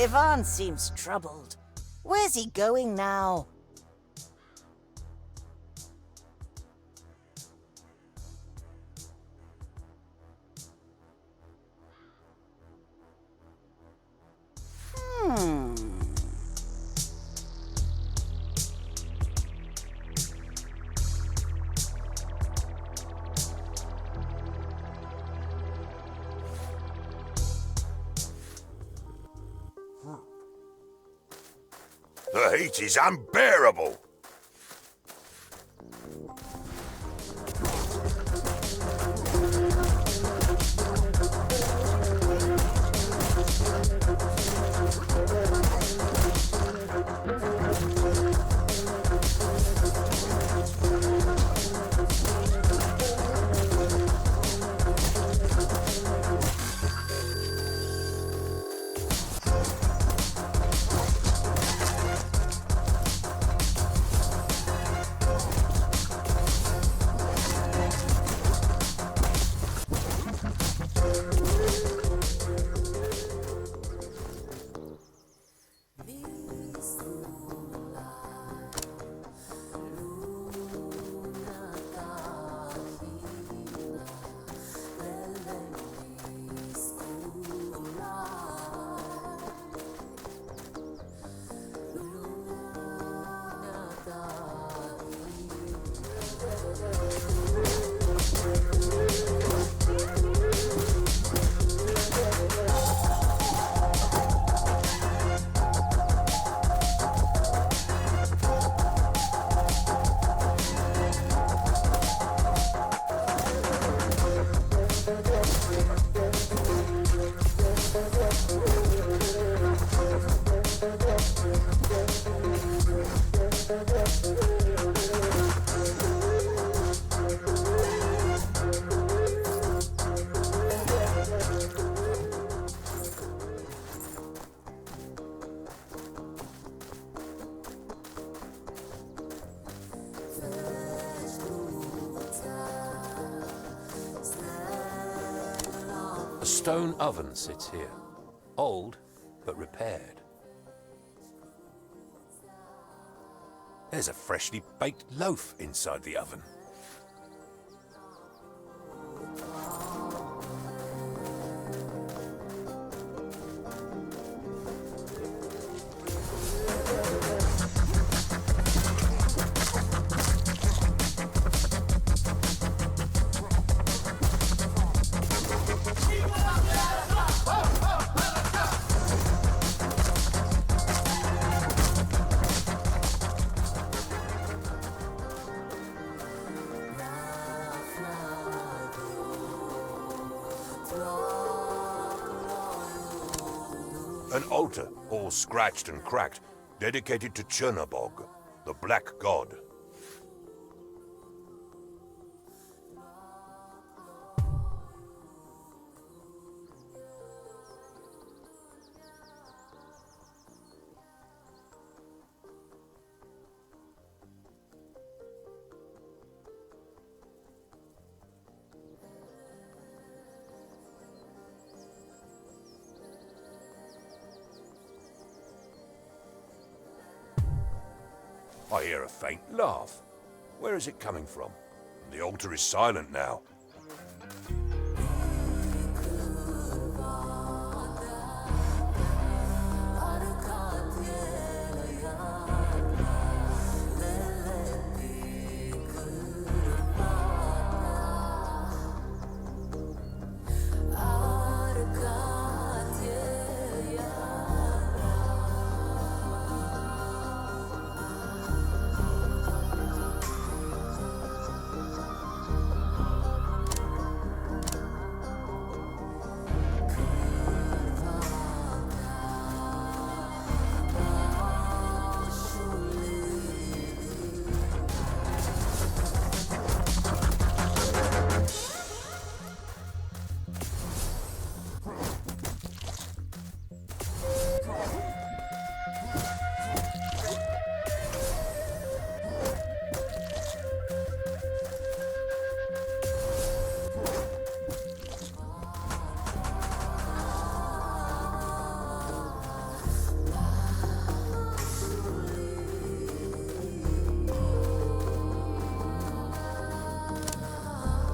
Ivan seems troubled. Where's he going now? The heat is unbearable. A stone oven sits here. Old, but repaired. There's a freshly baked loaf inside the oven. An altar, all scratched and cracked, dedicated to Chernobog, the Black God. I hear a faint laugh. Where is it coming from? The altar is silent now.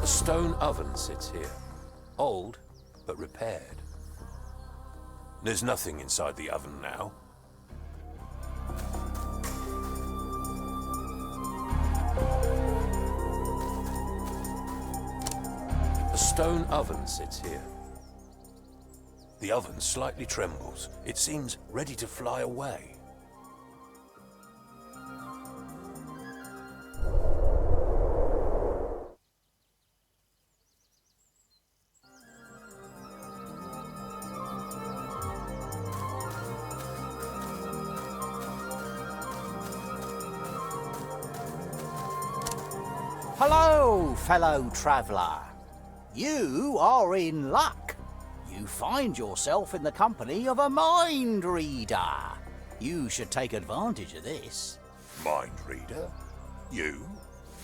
A stone oven sits here. Old, but repaired. There's nothing inside the oven now. A stone oven sits here. The oven slightly trembles. It seems ready to fly away. Hello, fellow traveller. You are in luck. You find yourself in the company of a mind reader. You should take advantage of this. Mind reader? You?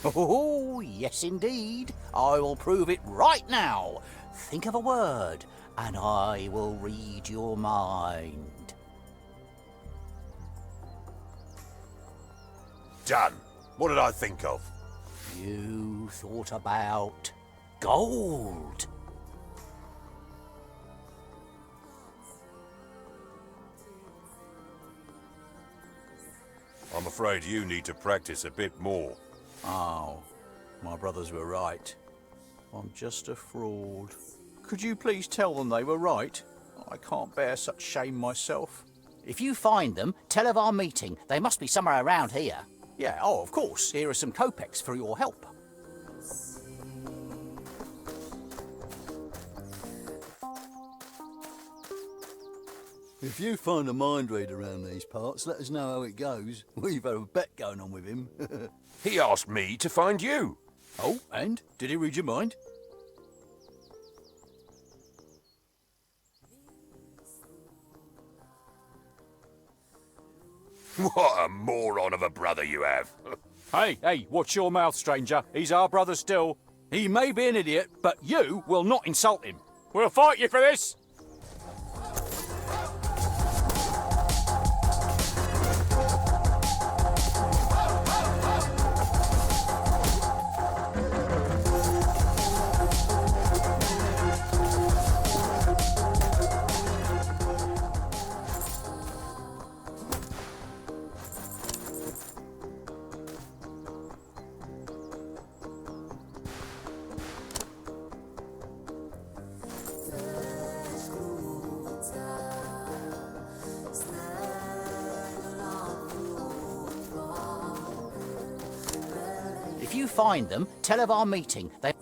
Oh, yes indeed. I will prove it right now. Think of a word, and I will read your mind. Done. What did I think of? You thought about gold. I'm afraid you need to practice a bit more. Oh, my brothers were right. I'm just a fraud. Could you please tell them they were right? I can't bear such shame myself. If you find them, tell of our meeting. They must be somewhere around here. Yeah, oh, of course. Here are some kopecks for your help. If you find a mind reader around these parts, let us know how it goes. We've had a bet going on with him. He asked me to find you. Oh, and? Did he read your mind? What a moron of a brother you have. Hey, watch your mouth, stranger. He's our brother still. He may be an idiot, but you will not insult him. We'll fight you for this. If you find them, tell of our meeting. They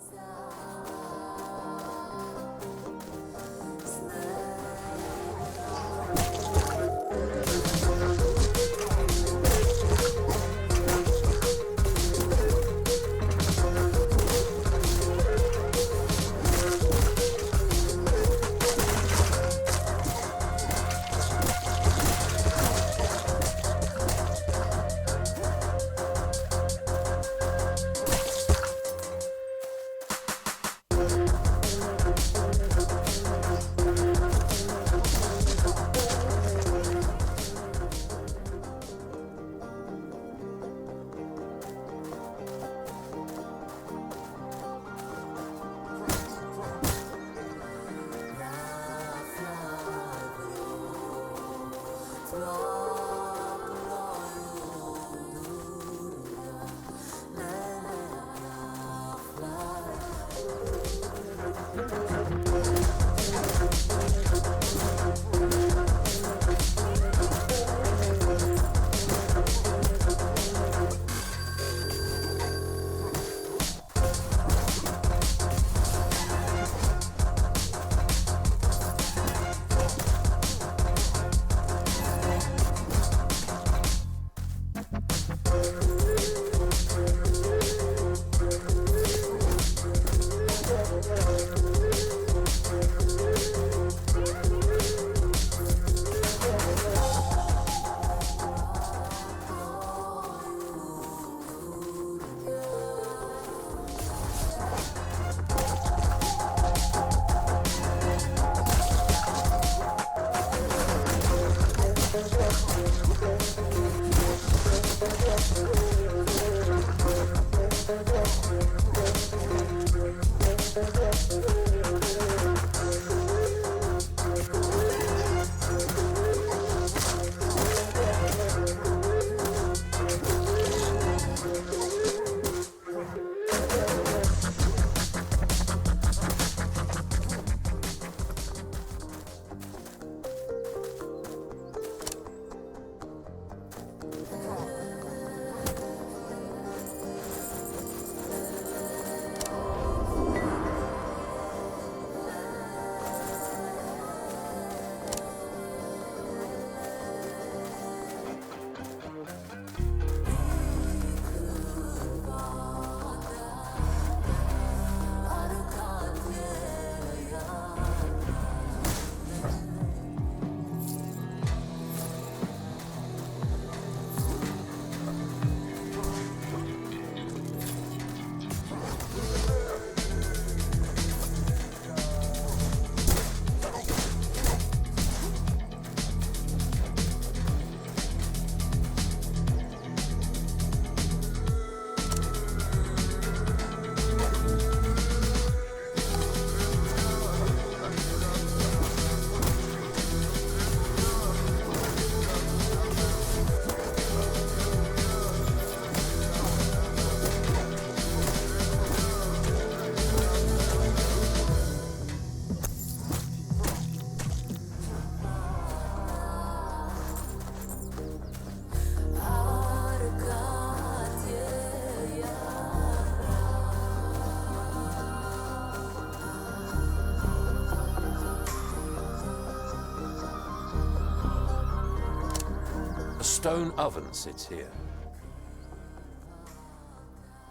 stone oven sits here.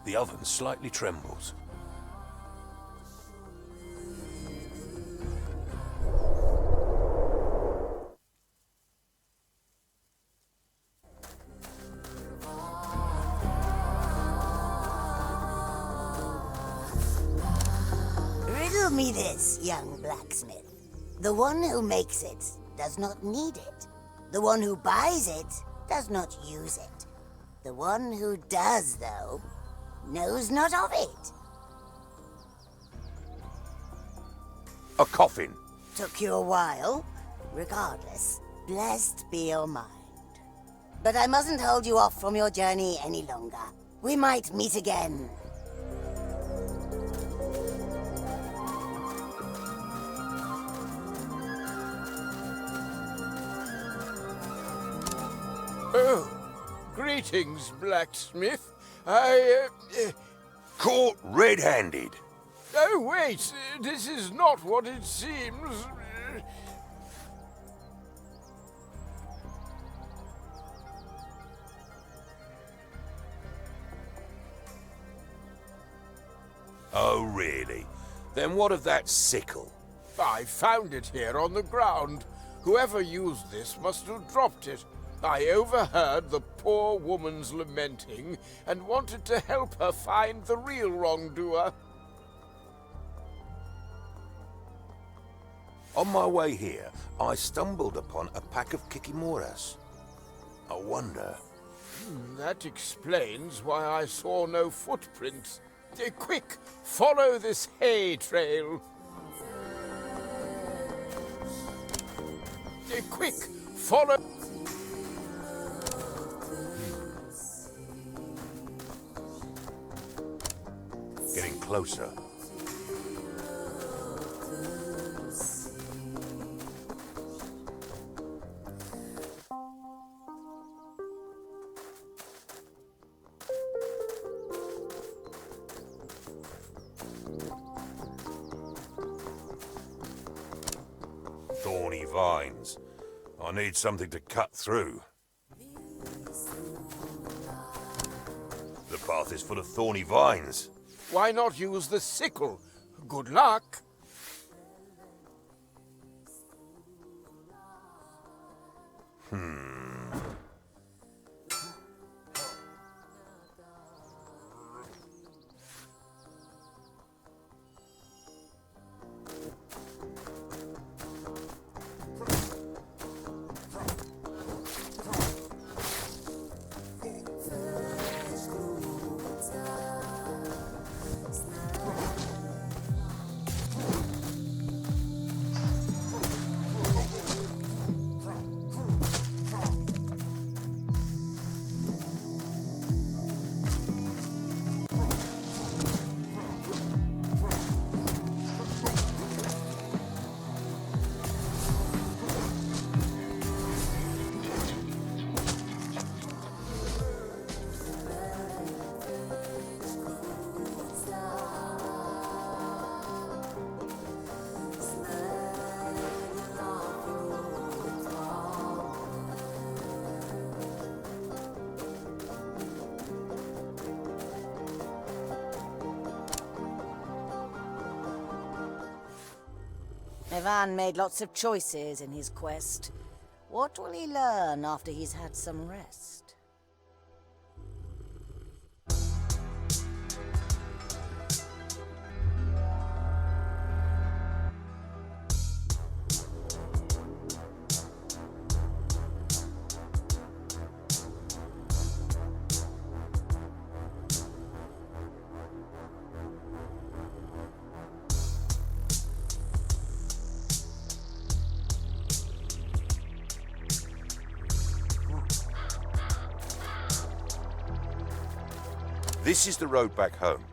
The oven slightly trembles. Riddle me this, young blacksmith. The one who makes it does not need it. The one who buys it does not use it. The one who does, though, knows not of it. A coffin. Took you a while. Regardless, blessed be your mind. But I mustn't hold you off from your journey any longer. We might meet again. Oh, greetings, blacksmith. Caught red-handed. Oh, wait, this is not what it seems. Oh, really? Then what of that sickle? I found it here on the ground. Whoever used this must have dropped it. I overheard the poor woman's lamenting and wanted to help her find the real wrongdoer. On my way here, I stumbled upon a pack of kikimoras. I wonder... That explains why I saw no footprints. Quick, follow this hay trail. Quick, follow... Getting closer. Thorny vines. I need something to cut through. The path is full of thorny vines. Why not use the sickle? Good luck. Ivan made lots of choices in his quest. What will he learn after he's had some rest? This is the road back home.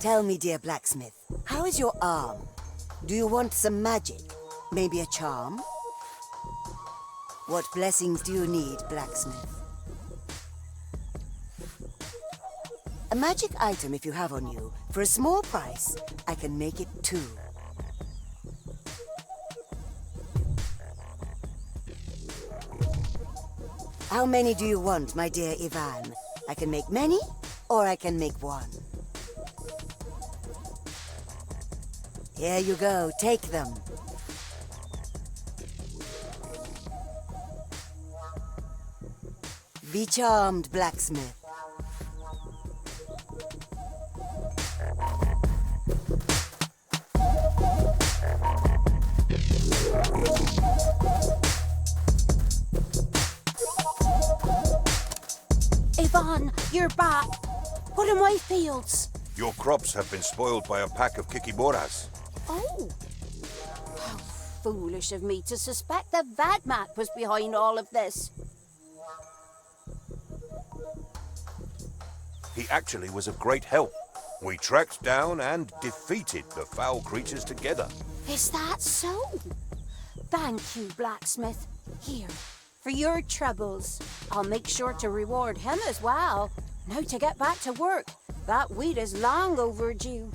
Tell me, dear blacksmith, how is your arm? Do you want some magic? Maybe a charm? What blessings do you need, blacksmith? A magic item if you have on you. For a small price, I can make it too. How many do you want, my dear Ivan? I can make many, or I can make one. Here you go, take them. Be charmed, blacksmith. Ivan, you're back. What are my fields? Your crops have been spoiled by a pack of kikimoras. Oh. How foolish of me to suspect that Vadmak was behind all of this. He actually was of great help. We tracked down and defeated the foul creatures together. Is that so? Thank you, blacksmith. Here, for your troubles. I'll make sure to reward him as well. Now to get back to work. That wheat is long overdue.